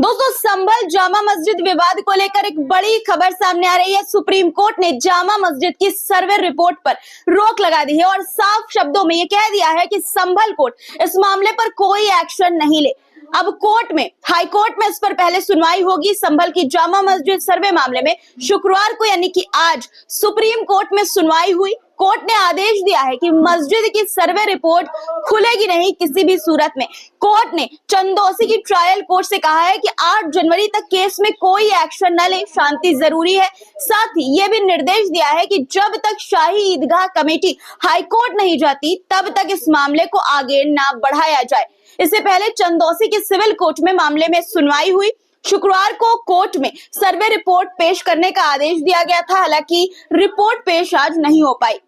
दोस्तों, संभल जामा मस्जिद विवाद को लेकर एक बड़ी खबर सामने आ रही है। सुप्रीम कोर्ट ने जामा मस्जिद की सर्वे रिपोर्ट पर रोक लगा दी है और साफ शब्दों में यह कह दिया है कि संभल कोर्ट इस मामले पर कोई एक्शन नहीं ले। अब कोर्ट में, हाई कोर्ट में इस पर पहले सुनवाई होगी। संभल की जामा मस्जिद सर्वे मामले में शुक्रवार को यानी कि आज सुप्रीम कोर्ट में सुनवाई हुई। कोर्ट ने आदेश दिया है कि मस्जिद की सर्वे रिपोर्ट खुलेगी नहीं किसी भी सूरत में। कोर्ट ने चंदोसी की ट्रायल कोर्ट से कहा है कि 8 जनवरी तक केस में कोई एक्शन न ले, शांति जरूरी है। साथ ही यह भी निर्देश दिया है कि जब तक Shahi Idgah committee high court नहीं जाती तब तक इस मामले को आगे ना बढ़ाया जाए। इससे पहले चंदोसी के सिविल कोर्ट में मामले में सुनवाई हुई। शुक्रवार को कोर्ट में सर्वे रिपोर्ट पेश करने का आदेश दिया गया था, हालांकि रिपोर्ट पेश आज नहीं हो पाई।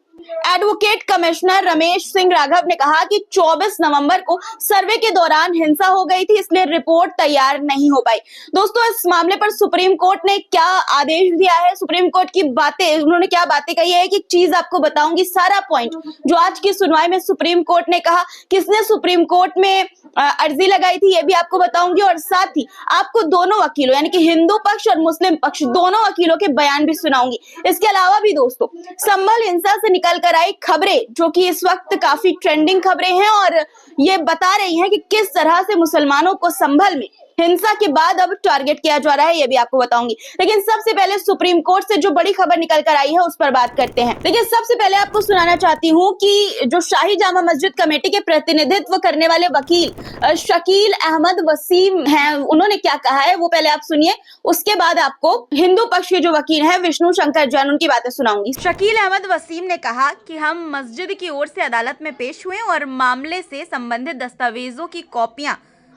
एडवोकेट कमिश्नर रमेश सिंह राघव ने कहा कि 24 नवंबर को सर्वे के दौरान हिंसा हो गई थी, इसलिए रिपोर्ट तैयार नहीं हो पाई। दोस्तों, इस मामले पर सुप्रीम कोर्ट ने क्या आदेश दिया है, सुप्रीम कोर्ट की बातें, उन्होंने क्या बातें कही है, एक चीज आपको बताऊंगी। सारा पॉइंट जो आज की सुनवाई में सुप्रीम कोर्ट ने कहा, किसने सुप्रीम कोर्ट में अर्जी लगाई थी, ये भी आपको बताऊंगी। और साथ ही आपको दोनों वकीलों यानी कि हिंदू पक्ष और मुस्लिम पक्ष दोनों वकीलों के बयान भी सुनाऊंगी। इसके अलावा भी दोस्तों, संभल हिंसा से निकल कर आई खबरें जो कि इस वक्त काफी ट्रेंडिंग खबरें हैं और ये बता रही हैं कि किस तरह से मुसलमानों को संभल में हिंसा के बाद अब टारगेट किया जा रहा है, ये भी आपको बताऊंगी। लेकिन सबसे पहले सुप्रीम कोर्ट से जो बड़ी खबर निकल कर आई है उस पर बात करते हैं। लेकिन सबसे पहले आपको सुनाना चाहती हूँ कि जो शाही जामा मस्जिद कमेटी के प्रतिनिधित्व करने वाले वकील शकील अहमद वसीम हैं, उन्होंने क्या कहा है वो पहले आप सुनिए। उसके बाद आपको हिंदू पक्ष के जो वकील हैं विष्णु शंकर जैन, उनकी बातें सुनाऊंगी। शकील अहमद वसीम ने कहा कि हम मस्जिद की ओर से अदालत में पेश हुए और मामले से संबंधित दस्तावेजों की कॉपियां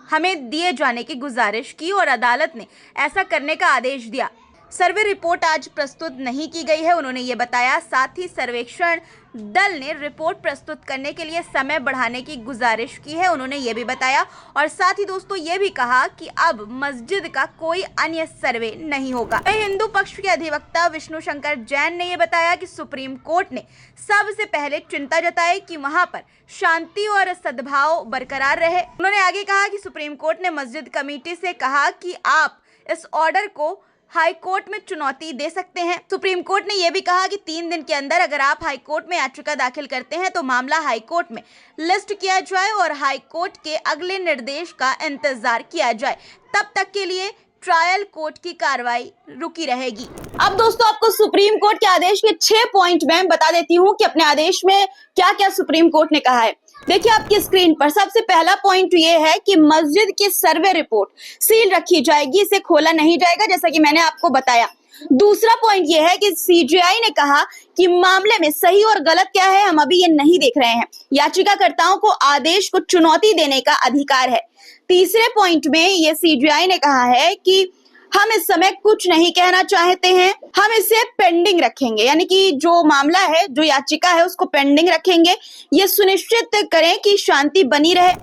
हमें दिए जाने की गुजारिश की और अदालत ने ऐसा करने का आदेश दिया। सर्वे रिपोर्ट आज प्रस्तुत नहीं की गई है, उन्होंने ये बताया। साथ ही सर्वेक्षण दल ने रिपोर्ट प्रस्तुत करने के लिए समय बढ़ाने की गुजारिश की है, उन्होंने ये भी बताया। और साथ ही दोस्तों ये भी कहा कि अब मस्जिद का कोई अन्य सर्वे नहीं होगा। हिंदू पक्ष के अधिवक्ता विष्णु शंकर जैन ने ये बताया कि सुप्रीम कोर्ट ने सबसे पहले चिंता जताई कि वहां पर शांति और सद्भाव बरकरार रहे। उन्होंने आगे कहा कि सुप्रीम कोर्ट ने मस्जिद कमेटी से कहा कि आप इस ऑर्डर को हाई कोर्ट में चुनौती दे सकते हैं। सुप्रीम कोर्ट ने यह भी कहा कि 3 दिन के अंदर अगर आप हाई कोर्ट में याचिका दाखिल करते हैं तो मामला हाई कोर्ट में लिस्ट किया जाए और हाई कोर्ट के अगले निर्देश का इंतजार किया जाए। तब तक के लिए ट्रायल कोर्ट की कार्रवाई रुकी रहेगी। अब दोस्तों, आपको सुप्रीम कोर्ट के आदेश के 6 पॉइंट में बता देती हूँ कि अपने आदेश में क्या क्या सुप्रीम कोर्ट ने कहा है। देखिए आपकी स्क्रीन पर सबसे पहला पॉइंट ये है कि मस्जिद की सर्वे रिपोर्ट सील रखी जाएगी, इसे खोला नहीं जाएगा, जैसा कि मैंने आपको बताया। दूसरा पॉइंट ये है कि सीजेआई ने कहा कि मामले में सही और गलत क्या है हम अभी ये नहीं देख रहे हैं, याचिकाकर्ताओं को आदेश को चुनौती देने का अधिकार है। तीसरे पॉइंट में ये सीजेआई ने कहा है कि हम इस समय कुछ नहीं कहना चाहते हैं, हम इसे पेंडिंग रखेंगे, यानी कि जो मामला है, जो याचिका है उसको पेंडिंग रखेंगे, ये सुनिश्चित करें कि शांति बनी रहे।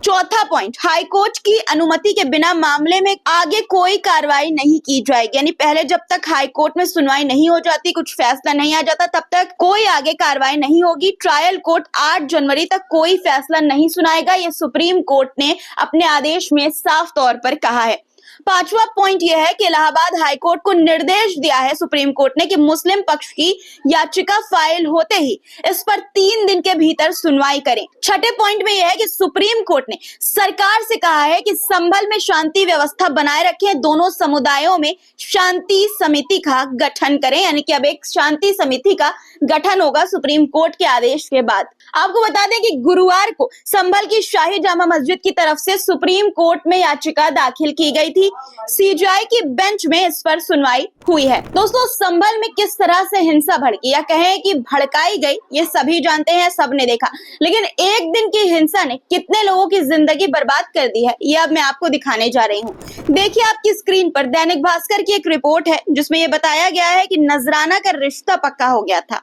चौथा पॉइंट, हाई कोर्ट की अनुमति के बिना मामले में आगे कोई कार्रवाई नहीं की जाएगी, यानी पहले जब तक हाई कोर्ट में सुनवाई नहीं हो जाती, कुछ फैसला नहीं आ जाता, तब तक कोई आगे कार्रवाई नहीं होगी। ट्रायल कोर्ट 8 जनवरी तक कोई फैसला नहीं सुनाएगा, ये सुप्रीम कोर्ट ने अपने आदेश में साफ तौर पर कहा है। पांचवा पॉइंट यह है कि इलाहाबाद हाई कोर्ट को निर्देश दिया है सुप्रीम कोर्ट ने कि मुस्लिम पक्ष की याचिका फाइल होते ही इस पर 3 दिन के भीतर सुनवाई करें। छठे पॉइंट में यह है कि सुप्रीम कोर्ट ने सरकार से कहा है कि संभल में शांति व्यवस्था बनाए रखें, दोनों समुदायों में शांति समिति का गठन करें, यानी कि अब एक शांति समिति का गठन होगा सुप्रीम कोर्ट के आदेश के बाद। आपको बता दें कि गुरुवार को संभल की शाही जामा मस्जिद की तरफ से सुप्रीम कोर्ट में याचिका दाखिल की गई थी। सीजेआई की बेंच में इस पर सुनवाई हुई है। दोस्तों, संभल में किस तरह से हिंसा भड़की या कहें कि भड़काई गई, ये सभी जानते हैं, सबने देखा। लेकिन एक दिन की हिंसा ने कितने लोगों की जिंदगी बर्बाद कर दी है, ये अब मैं आपको दिखाने जा रही हूँ। देखिए आपकी स्क्रीन पर दैनिक भास्कर की एक रिपोर्ट है जिसमें यह बताया गया है कि नजराना का रिश्ता पक्का हो गया था,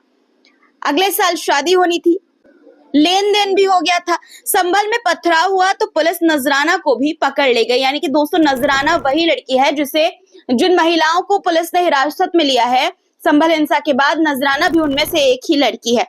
अगले साल शादी होनी थी, लेन देन भी हो गया था। संभल में पथराव हुआ तो पुलिस नजराना को भी पकड़ ले गई, यानी कि दोस्तों नजराना वही लड़की है जिन महिलाओं को पुलिस ने हिरासत में लिया है संभल हिंसा के बाद, नजराना भी उनमें से एक ही लड़की है।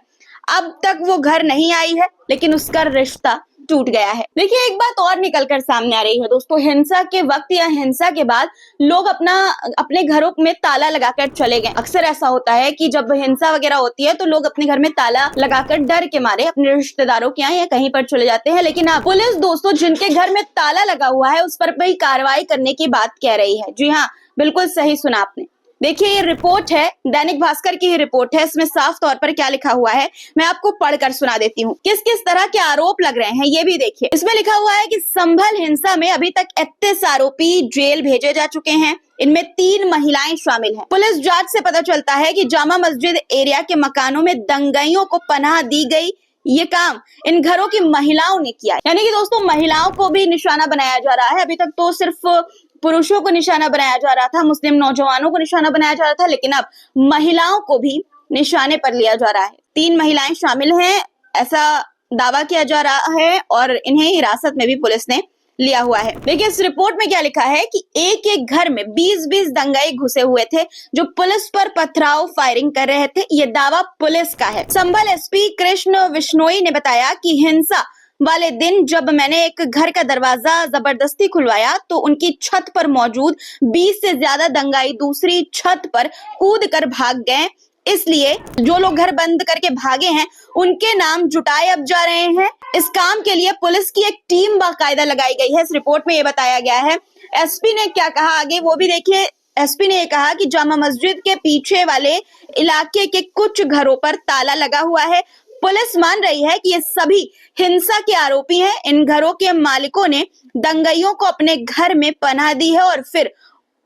अब तक वो घर नहीं आई है, लेकिन उसका रिश्ता टूट गया है। देखिए एक बात और निकलकर सामने आ रही है दोस्तों, हिंसा के वक्त या हिंसा के बाद लोग अपने घरों में ताला लगाकर चले गए। अक्सर ऐसा होता है कि जब हिंसा वगैरह होती है तो लोग अपने घर में ताला लगाकर डर के मारे अपने रिश्तेदारों के यहाँ या कहीं पर चले जाते हैं। लेकिन अब पुलिस दोस्तों जिनके घर में ताला लगा हुआ है उस पर भी कार्रवाई करने की बात कह रही है। जी हाँ, बिल्कुल सही सुना आपने। देखिए ये रिपोर्ट है, दैनिक भास्कर की ही रिपोर्ट है। इसमें साफ तौर पर क्या लिखा हुआ है मैं आपको पढ़कर सुना देती हूँ। किस किस तरह के आरोप लग रहे हैं ये भी देखिए। इसमें लिखा हुआ है कि संभल हिंसा में अभी तक 31 आरोपी जेल भेजे जा चुके हैं। इनमें 3 महिलाएं शामिल हैं। पुलिस जांच से पता चलता है कि जामा मस्जिद एरिया के मकानों में दंगाइयों को पनाह दी गई। ये काम इन घरों की महिलाओं ने किया, यानी कि दोस्तों महिलाओं को भी निशाना बनाया जा रहा है। अभी तक तो सिर्फ पुरुषों को निशाना बनाया जा रहा था, मुस्लिम नौजवानों को निशाना बनाया जा रहा था, लेकिन अब महिलाओं को भी निशाने पर लिया जा रहा है। 3 महिलाएं शामिल हैं ऐसा दावा किया जा रहा है और इन्हें हिरासत में भी पुलिस ने लिया हुआ है। देखिए इस रिपोर्ट में क्या लिखा है कि एक एक घर में 20-20 दंगाई घुसे हुए थे जो पुलिस पर पथराव फायरिंग कर रहे थे। ये दावा पुलिस का है। संभल एसपी कृष्ण विश्नोई ने बताया कि हिंसा वाले दिन जब मैंने एक घर का दरवाजा जबरदस्ती खुलवाया तो उनकी छत पर मौजूद 20 से ज्यादा दंगाई दूसरी छत पर कूद कर भाग गए। इसलिए जो लोग घर बंद करके भागे हैं उनके नाम जुटाए अब जा रहे हैं। इस काम के लिए पुलिस की एक टीम बाकायदा लगाई गई है। इस रिपोर्ट में ये बताया गया है। एसपी ने क्या कहा आगे वो भी देखिए। एसपी ने ये कहा कि जामा मस्जिद के पीछे वाले इलाके के कुछ घरों पर ताला लगा हुआ है। पुलिस मान रही है कि ये सभी हिंसा के आरोपी हैं। इन घरों के मालिकों ने दंगाइयों को अपने घर में पनाह दी है और फिर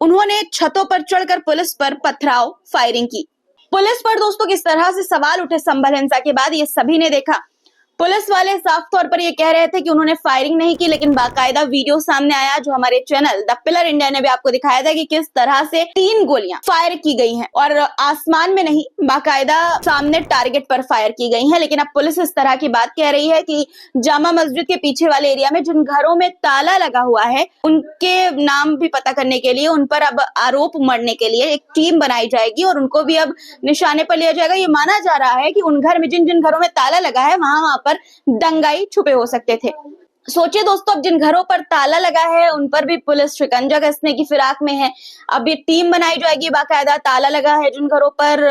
उन्होंने छतों पर चढ़कर पुलिस पर पथराव फायरिंग की। पुलिस पर दोस्तों किस तरह से सवाल उठे संभल हिंसा के बाद ये सभी ने देखा। पुलिस वाले साफ तौर पर ये कह रहे थे कि उन्होंने फायरिंग नहीं की, लेकिन बाकायदा वीडियो सामने आया जो हमारे चैनल द पिलर इंडिया ने भी आपको दिखाया था कि किस तरह से 3 गोलियां फायर की गई हैं और आसमान में नहीं बाकायदा सामने टारगेट पर फायर की गई हैं। लेकिन अब पुलिस इस तरह की बात कह रही है कि जामा मस्जिद के पीछे वाले एरिया में जिन घरों में ताला लगा हुआ है उनके नाम भी पता करने के लिए, उन पर अब आरोप मढ़ने के लिए एक टीम बनाई जाएगी और उनको भी अब निशाने पर लिया जाएगा। ये माना जा रहा है कि उन घर में जिन जिन घरों में ताला लगा है वहां पर दंगाई छुपे हो सकते थे। सोचिए दोस्तों अब जिन घरों पर ताला लगा है उन पर भी पुलिस शिकंजा कसने की फिराक में है। अब ये टीम बनाई जाएगी बाकायदा। ताला लगा है जिन घरों पर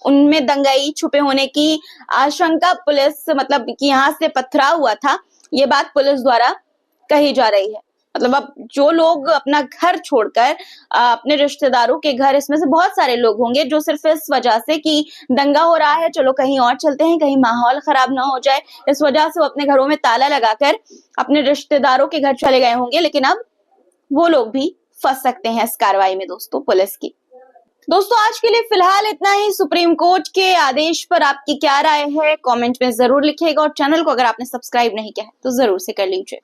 उनमें दंगाई छुपे होने की आशंका पुलिस मतलब कि यहाँ से पथराव हुआ था, ये बात पुलिस द्वारा कही जा रही है। मतलब अब जो लोग अपना घर छोड़कर अपने रिश्तेदारों के घर, इसमें से बहुत सारे लोग होंगे जो सिर्फ इस वजह से कि दंगा हो रहा है चलो कहीं और चलते हैं, कहीं माहौल खराब ना हो जाए, इस वजह से वो अपने घरों में ताला लगाकर अपने रिश्तेदारों के घर चले गए होंगे। लेकिन अब वो लोग भी फंस सकते हैं इस कार्रवाई में दोस्तों पुलिस की। दोस्तों आज के लिए फिलहाल इतना ही। सुप्रीम कोर्ट के आदेश पर आपकी क्या राय है कमेंट में जरूर लिखिएगा और चैनल को अगर आपने सब्सक्राइब नहीं किया है तो जरूर से कर लीजिए।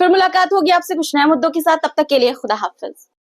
फिर मुलाकात होगी आपसे कुछ नए मुद्दों के साथ। तब तक के लिए खुदा हाफिज।